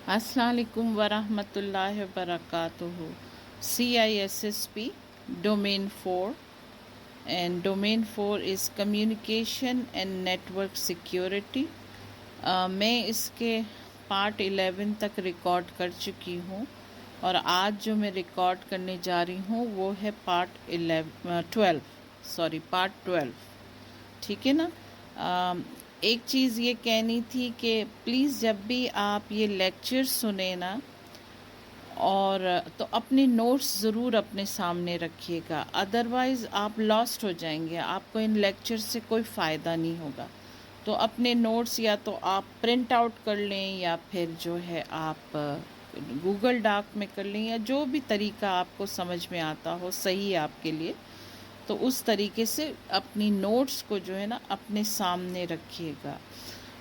السلام علیکم ورحمۃ اللہ وبرکاتہ. CISSP Domain 4 and Domain 4 is Communication and Network Security. میں اس کے پارٹ 11 تک ریکارڈ کر چکی ہوں اور آج جو میں ریکارڈ کرنے جا رہی ہوں وہ ہے پارٹ 12. ٹھیک ہے نا. ایک چیز یہ کہنی تھی کہ پلیز جب بھی آپ یہ لیکچر سنیں نا اور تو اپنے نوٹس ضرور اپنے سامنے رکھیے گا، ادروائز آپ لاسٹ ہو جائیں گے، آپ کو ان لیکچر سے کوئی فائدہ نہیں ہوگا. تو اپنے نوٹس یا تو آپ پرنٹ آؤٹ کر لیں یا پھر جو ہے آپ گوگل ڈاک میں کر لیں، یا جو بھی طریقہ آپ کو سمجھ میں آتا ہو صحیح آپ کے لیے، تو اس طریقے سے اپنی نوٹس کو جو ہے نا اپنے سامنے رکھیے گا.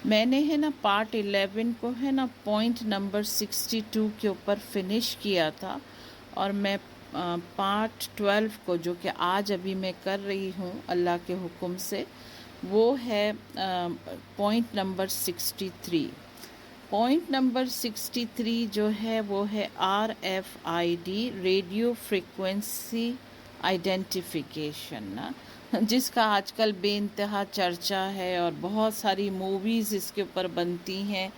میں نے ہے نا پارٹ 11 کو ہے نا پوائنٹ نمبر 62 کے اوپر فنش کیا تھا، اور میں پارٹ 12 کو جو کہ آج ابھی میں کر رہی ہوں اللہ کے حکم سے، وہ ہے پوائنٹ نمبر 63. پوائنٹ نمبر 63 جو ہے وہ ہے RFID ریڈیو فریکوینسی آئیڈینٹیفیکیشن نا، جس کا آج کل بے انتہا چرچا ہے اور بہت ساری موویز اس کے اوپر بنتی ہیں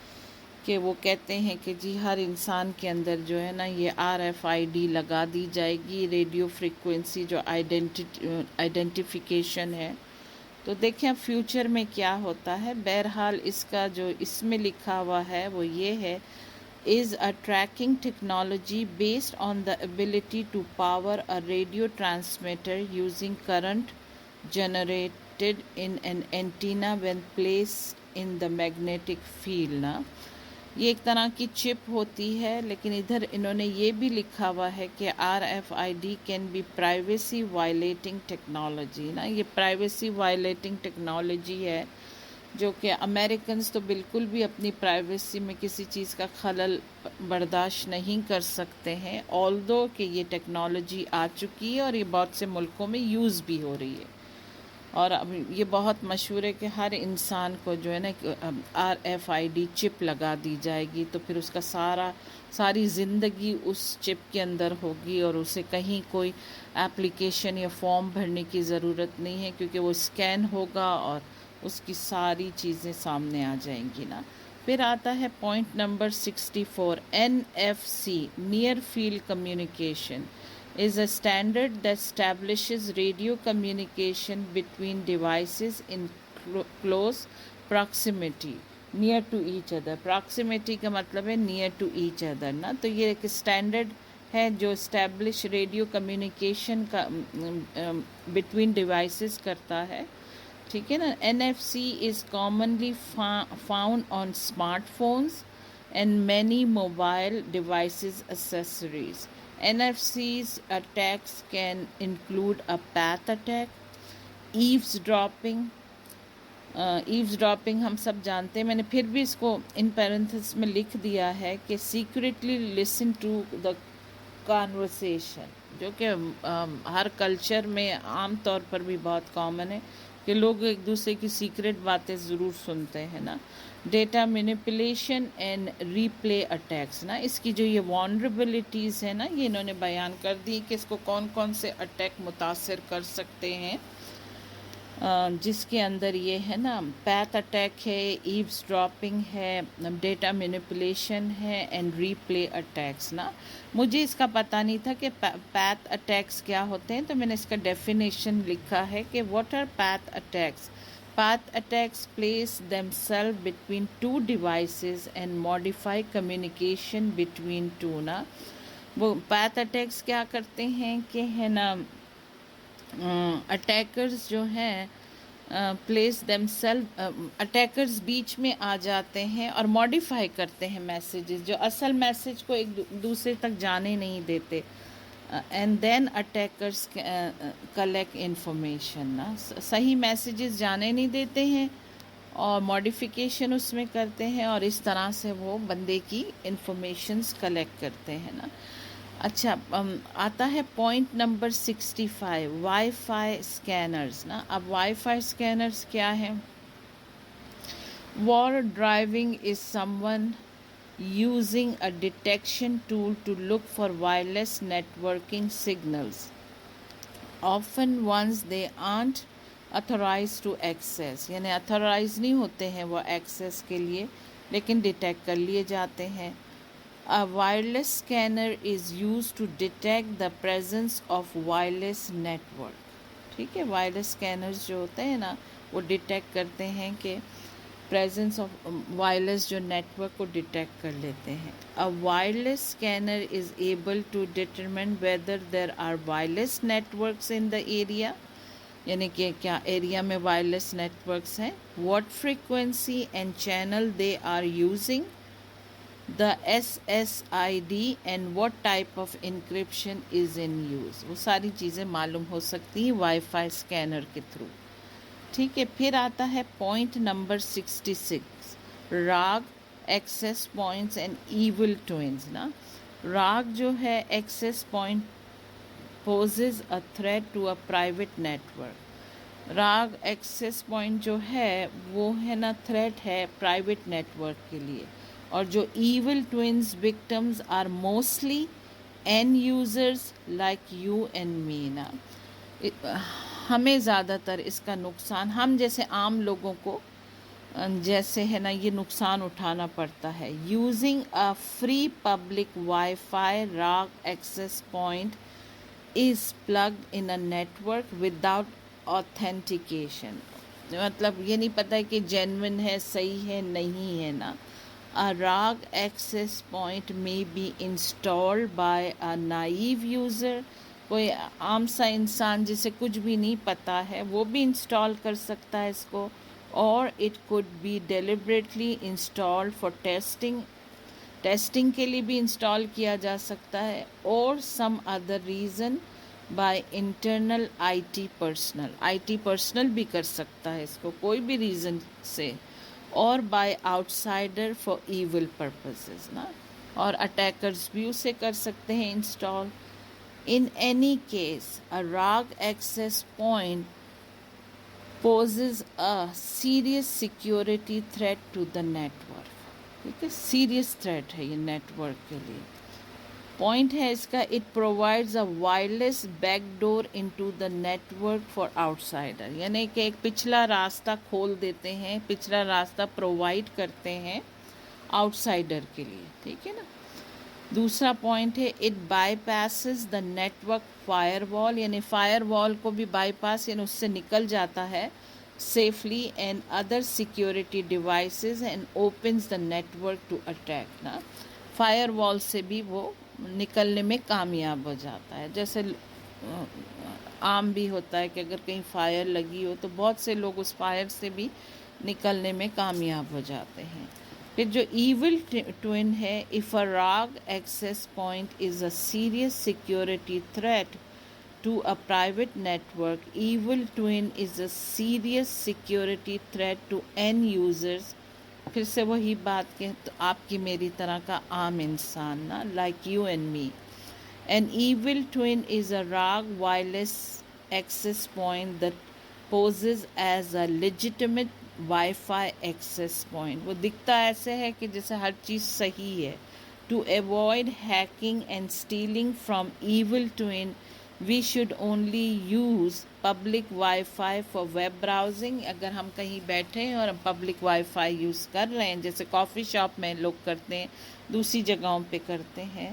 کہ وہ کہتے ہیں کہ جی ہر انسان کے اندر جو ہے نا یہ RFID لگا دی جائے گی، ریڈیو فریکوینسی جو آئیڈینٹیفیکیشن ہے. تو دیکھیں فیوچر میں کیا ہوتا ہے. بہرحال اس کا جو اس میں لکھا ہوا ہے وہ یہ ہے: is a tracking technology based on the ability to power a radio transmitter using current generated in an antenna when placed in the magnetic field نا. یہ ایک طرح کی چپ ہوتی ہے، لیکن ادھر انہوں نے یہ بھی لکھا ہوا ہے کہ RFID can be privacy violating technology نا. یہ پرائیویسی وائلیٹنگ ٹیکنالوجی ہے جو کہ امریکنز تو بالکل بھی اپنی پرائیویسی میں کسی چیز کا خلل برداشت نہیں کر سکتے ہیں، آلدو کہ یہ ٹیکنالوجی آ چکی ہے اور یہ بہت سے ملکوں میں یوز بھی ہو رہی ہے. اور اب یہ بہت مشہور ہے کہ ہر انسان کو جو ہے نا RFID چپ لگا دی جائے گی، تو پھر اس کا ساری زندگی اس چپ کے اندر ہوگی اور اسے کہیں کوئی ایپلیکیشن یا فارم بھرنے کی ضرورت نہیں ہے، کیونکہ وہ اسکین ہوگا اور اس کی ساری چیزیں سامنے آ جائیں گی نا. پھر آتا ہے point number 64. NFC near field communication is a standard that establishes radio communication between devices in close proximity near to each other. proximity کا مطلب ہے near to each other نا. تو یہ ایک اسٹینڈرڈ ہے جو اسٹیبلش ریڈیو کمیونیکیشن کا بٹوین ڈیوائسز کرتا ہے. ٹھیک ہے نا. NFC is commonly found on smartphones and many mobile devices accessories. NFC's attacks can include a path attack, eavesdropping. Eavesdropping ہم سب جانتے ہیں، میں نے پھر بھی اس کو ان پیرنتھس میں لکھ دیا ہے کہ secretly listen to the conversation, جو کہ ہر کلچر میں عام طور پر بھی بہت کامن ہے کہ لوگ ایک دوسرے کی سیکریٹ باتیں ضرور سنتے ہیں نا. Data manipulation and replay attacks نا، اس کی جو یہ وانڈربلٹیز ہیں نا یہ انہوں نے بیان کر دی کہ اس کو کون کون سے اٹیک متاثر کر سکتے ہیں، جس کے اندر یہ ہے نا پیتھ اٹیک ہے، ایوز ڈراپنگ ہے، ڈیٹا مینیپولیشن ہے اینڈ ری پلے اٹیکس نا. مجھے اس کا پتہ نہیں تھا کہ پیتھ اٹیکس کیا ہوتے ہیں، تو میں نے اس کا ڈیفینیشن لکھا ہے کہ what are path attacks. Path attacks place themselves between two devices and modify communication between two نا. وہ path attacks کیا کرتے ہیں کہ ہے نا اٹیکرز جو ہیں پلیس دیم سیلف، اٹیکرز بیچ میں آ جاتے ہیں اور ماڈیفائی کرتے ہیں میسیجز، جو اصل میسیج کو ایک دوسرے تک جانے نہیں دیتے. And then attackers collect information نا. صحیح میسیجز جانے نہیں دیتے ہیں اور ماڈیفیکیشن اس میں کرتے ہیں، اور اس طرح سے وہ بندے کی انفارمیشنز کلیکٹ کرتے ہیں نا. اچھا آتا ہے point number 65. Wifi scanners نا. اب وائی فائی اسکینرز کیا ہیں؟ War driving is someone using a detection tool to look for wireless networking signals, often ones they aren't authorized to access. یعنی authorized نہیں ہوتے ہیں وہ access کے لیے لیکن detect کر لیے جاتے ہیں. A wireless scanner is used to detect the presence of wireless network. ٹھیک ہے، وائرلیس اسکینرز جو ہوتے ہیں نا وہ ڈیٹیکٹ کرتے ہیں کہ پریزنس آف وائرلیس جو نیٹ ورک کو ڈیٹیکٹ کر لیتے ہیں. A wireless scanner is able to determine whether there are wireless networks in the area. یعنی کہ کیا ایریا میں وائرلیس نیٹ ورکس ہیں. What frequency and channel they are using, the SSID and what type of encryption is in use. وہ ساری چیزیں معلوم ہو سکتی ہیں وائی فائی اسکینر کے تھرو. ٹھیک ہے، پھر آتا ہے point number 66، rogue access points and evil twins نا. راگ جو ہے access point poses a threat to a private network. Rogue access point جو ہے وہ ہے نا تھریٹ ہے پرائیویٹ نیٹ ورک کے لیے. اور جو evil twins victims are mostly end users like you and me نا. ہمیں زیادہ تر اس کا نقصان، ہم جیسے عام لوگوں کو جیسے ہے نا یہ نقصان اٹھانا پڑتا ہے. Using a free public wifi rogue access point is plugged in a network without authentication. مطلب یہ نہیں پتہ ہے کہ جینوئن ہے، صحیح ہے، نہیں ہے نا. A RAG access point may be installed by a naive user. کوئی عام سا انسان جسے کچھ بھی نہیں پتہ ہے وہ بھی انسٹال کر سکتا ہے اس کو. اور it could be deliberately installed for testing کے لیے بھی انسٹال کیا جا سکتا ہے. اور some other reason by internal IT personnel بھی کر سکتا ہے اس کو کوئی بھی ریزن سے. اور by outsider for evil purposes نا. اور اٹیکرز بھی اسے کر سکتے ہیں install. In any case a rogue access point poses a serious security threat to the network. ٹھیک ہے، سیریس تھریٹ ہے یہ نیٹ ورک کے لیے. پوائنٹ ہے اس کا، it provides a wireless back door into the network for outsider. یعنی کہ ایک پچھلا راستہ کھول دیتے ہیں، پچھلا راستہ پرووائڈ کرتے ہیں آؤٹ سائڈر کے لیے. ٹھیک ہے نا. دوسرا پوائنٹ ہے it bypasses the network firewall. یعنی فائر وال کو بھی بائی پاس یعنی اس سے نکل جاتا ہے safely and other security devices and opens the network to attack نا. فائر وال سے بھی وہ نکلنے میں کامیاب ہو جاتا ہے. جیسے عام بھی ہوتا ہے کہ اگر کہیں فائر لگی ہو تو بہت سے لوگ اس فائر سے بھی نکلنے میں کامیاب ہو جاتے ہیں. پھر جو ایول ٹوئن ہے، if a rogue access point is a serious security threat to a private network, evil twin is a serious security threat to end users. پھر سے وہی بات کہ آپ کی میری طرح کا عام انسان نا، like you and me. An evil twin is a rogue wireless access point that poses as a legitimate wifi access point. وہ دکھتا ایسے ہے کہ جیسے ہر چیز صحیح ہے. To avoid hacking and stealing from evil twin we should only use public wifi for web browsing. اگر ہم کہیں بیٹھے ہیں اور ہم پبلک وائی فائی یوز کر رہے ہیں جیسے کافی شاپ میں لوگ کرتے ہیں، دوسری جگہوں پہ کرتے ہیں،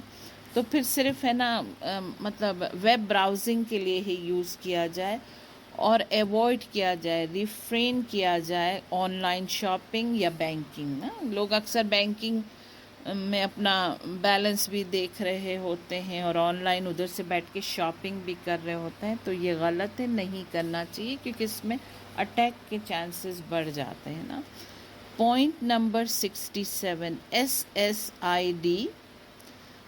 تو پھر صرف ہے نا مطلب ویب براؤزنگ کے لیے ہی یوز کیا جائے اور ایوائڈ کیا جائے، ریفرین کیا جائے آن لائن شاپنگ یا بینکنگ نا. لوگ اکثر بینکنگ میں اپنا بیلنس بھی دیکھ رہے ہوتے ہیں اور آن لائن ادھر سے بیٹھ کے شاپنگ بھی کر رہے ہوتے ہیں، تو یہ غلط ہے، نہیں کرنا چاہیے کیونکہ اس میں اٹیک کے چانسز بڑھ جاتے ہیں نا. Point number 67، SSID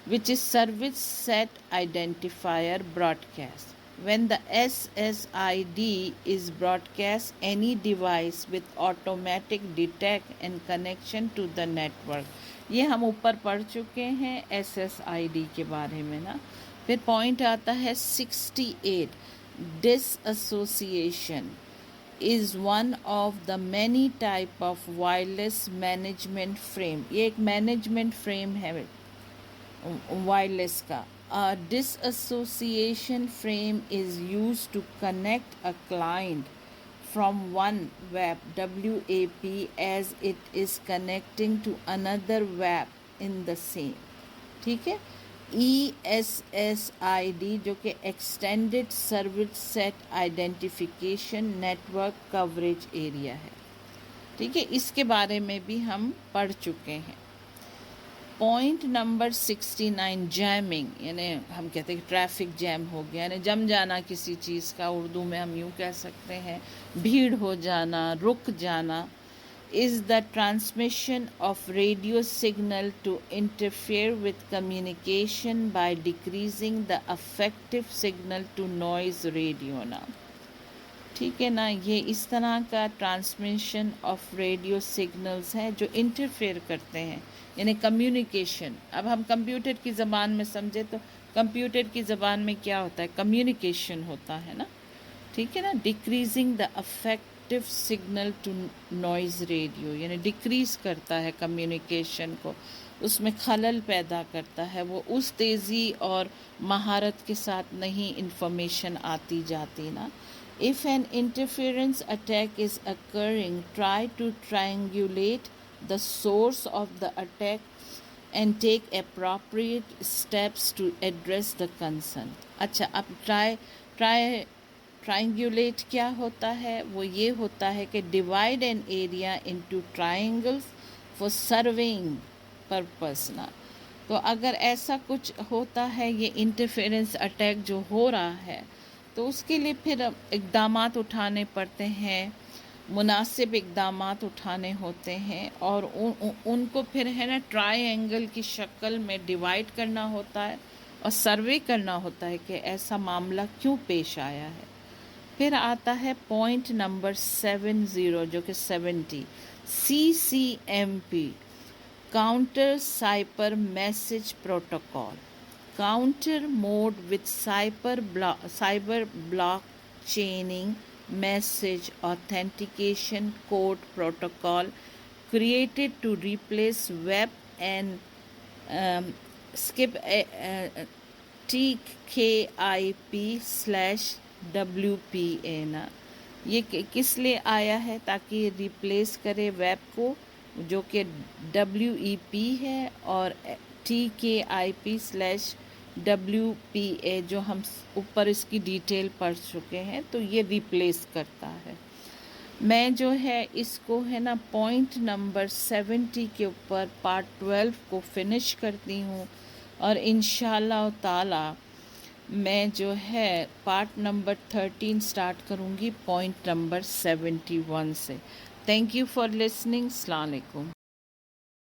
which is service set identifier broadcast. When the SSID is broadcast, any device with automatic detect and connection to the network. یہ ہم اوپر پڑھ چکے ہیں SSID کے بارے میں نا. پھر پوائنٹ آتا ہے 68، ڈس association. is one of the many type of wireless management frame. یہ ایک management frame ہے wireless کا. A disassociation frame is used to connect a client from one web WAP as it is connecting to another web in the same. ٹھیک ہے. ESSID جو کہ extended service set identification network coverage area ہے. ٹھیک ہے, اس کے بارے میں بھی ہم پڑھ چکے ہیں. پوائنٹ نمبر 69 جیمنگ, یعنی ہم کہتے ہیں کہ ٹریفک جیم ہو گیا, یعنی جم جانا کسی چیز کا, اردو میں ہم یوں کہہ سکتے ہیں بھیڑ ہو جانا, رک جانا. is the transmission of radio signal to interfere with communication by decreasing the effective signal to noise radio نا. ٹھیک ہے نا, یہ اس طرح کا ٹرانسمیشن آف ریڈیو سگنلز ہیں جو انٹرفیئر کرتے ہیں, یعنی کمیونیکیشن. اب ہم کمپیوٹر کی زبان میں سمجھے تو کمپیوٹر کی زبان میں کیا ہوتا ہے, کمیونیکیشن ہوتا ہے نا. ٹھیک ہے نا. Decreasing the effective signal to noise radio, یعنی ڈیکریز کرتا ہے کمیونیکیشن کو, اس میں خلل پیدا کرتا ہے, وہ اس تیزی اور مہارت کے ساتھ نہیں انفارمیشن آتی جاتی نا. If an interference attack is occurring, try to triangulate the source of the attack and take appropriate steps to address the concern. اچھا, اب triangulate کیا ہوتا ہے؟ وہ یہ ہوتا ہے کہ divide an area into triangles for surveying purpose نا. تو اگر ایسا کچھ ہوتا ہے, یہ انٹرفیئرنس اٹیک جو ہو رہا ہے, تو اس کے لیے پھر اقدامات اٹھانے پڑتے ہیں, مناسب اقدامات اٹھانے ہوتے ہیں, اور ان کو پھر ہے نا ٹرائی اینگل کی شکل میں ڈیوائڈ کرنا ہوتا ہے اور سروے کرنا ہوتا ہے کہ ایسا معاملہ کیوں پیش آیا ہے. پھر آتا ہے پوائنٹ نمبر 70 جو کہ 70 CCMP counter cipher message protocol. Counter mode with cyber blockchaining message authentication code protocol created to replace web and skip TKIP/WPA نا. یہ کس لیے آیا ہے؟ تاکہ یہ ریپلیس کرے ویب کو جو کہ WEP ہے, اور TKIP/WPA جو ہم اوپر اس کی ڈیٹیل پڑھ چکے ہیں, تو یہ ریپلیس کرتا ہے. میں جو ہے اس کو ہے نا پوائنٹ نمبر 70 کے اوپر پارٹ 12 کو فنش کرتی ہوں, اور انشاءاللہ تعالی میں جو ہے پارٹ نمبر 13 سٹارٹ کروں گی پوائنٹ نمبر 71 سے. Thank you for listening. السلام علیکم.